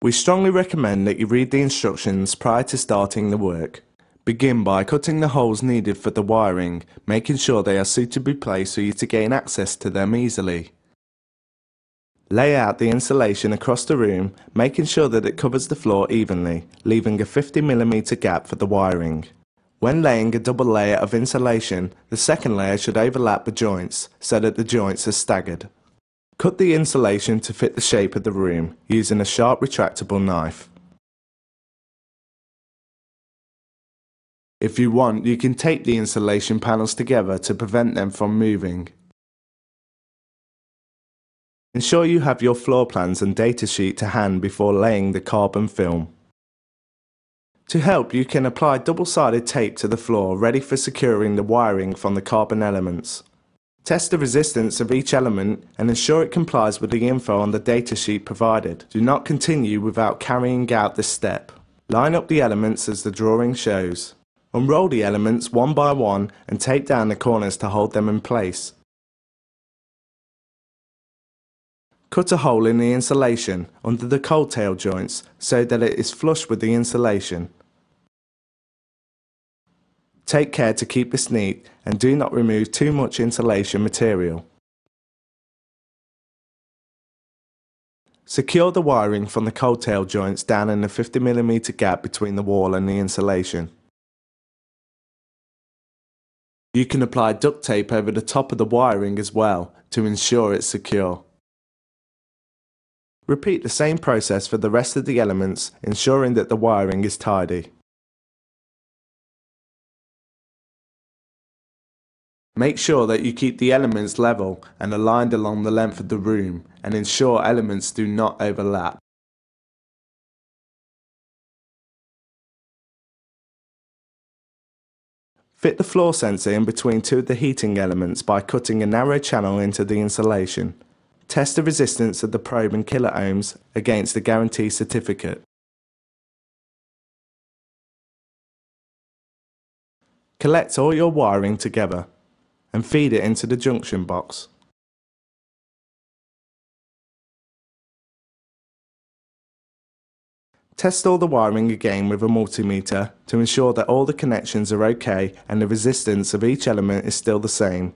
We strongly recommend that you read the instructions prior to starting the work. Begin by cutting the holes needed for the wiring, making sure they are suitably placed for you to gain access to them easily. Lay out the insulation across the room, making sure that it covers the floor evenly, leaving a 50mm gap for the wiring. When laying a double layer of insulation, the second layer should overlap the joints, so that the joints are staggered. Cut the insulation to fit the shape of the room, using a sharp retractable knife. If you want, you can tape the insulation panels together to prevent them from moving. Ensure you have your floor plans and datasheet to hand before laying the carbon film. To help, you can apply double-sided tape to the floor ready for securing the wiring from the carbon elements. Test the resistance of each element and ensure it complies with the info on the datasheet provided. Do not continue without carrying out this step. Line up the elements as the drawing shows. Unroll the elements one by one and tape down the corners to hold them in place. Cut a hole in the insulation under the cold tail joints so that it is flush with the insulation. Take care to keep this neat and do not remove too much insulation material. Secure the wiring from the cold tail joints down in the 50mm gap between the wall and the insulation. You can apply duct tape over the top of the wiring as well to ensure it's secure. Repeat the same process for the rest of the elements, ensuring that the wiring is tidy. Make sure that you keep the elements level and aligned along the length of the room, and ensure elements do not overlap. Fit the floor sensor in between two of the heating elements by cutting a narrow channel into the insulation. Test the resistance of the probe in kiloohms against the guarantee certificate. Collect all your wiring together and feed it into the junction box. Test all the wiring again with a multimeter to ensure that all the connections are OK and the resistance of each element is still the same.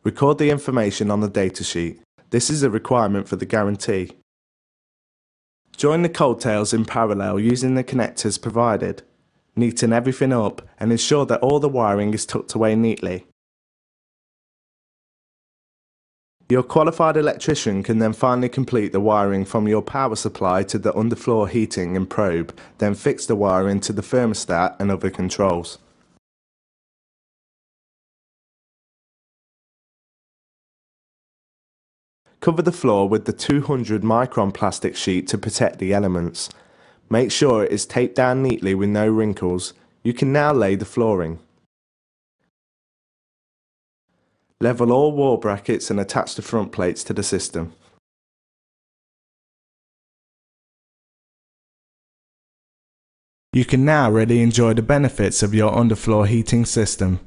Record the information on the datasheet. This is a requirement for the guarantee. Join the cold tails in parallel using the connectors provided. Neaten everything up and ensure that all the wiring is tucked away neatly. Your qualified electrician can then finally complete the wiring from your power supply to the underfloor heating and probe, then fix the wiring to the thermostat and other controls. Cover the floor with the 200 micron plastic sheet to protect the elements. Make sure it is taped down neatly with no wrinkles. You can now lay the flooring. Level all wall brackets and attach the front plates to the system. You can now really enjoy the benefits of your underfloor heating system.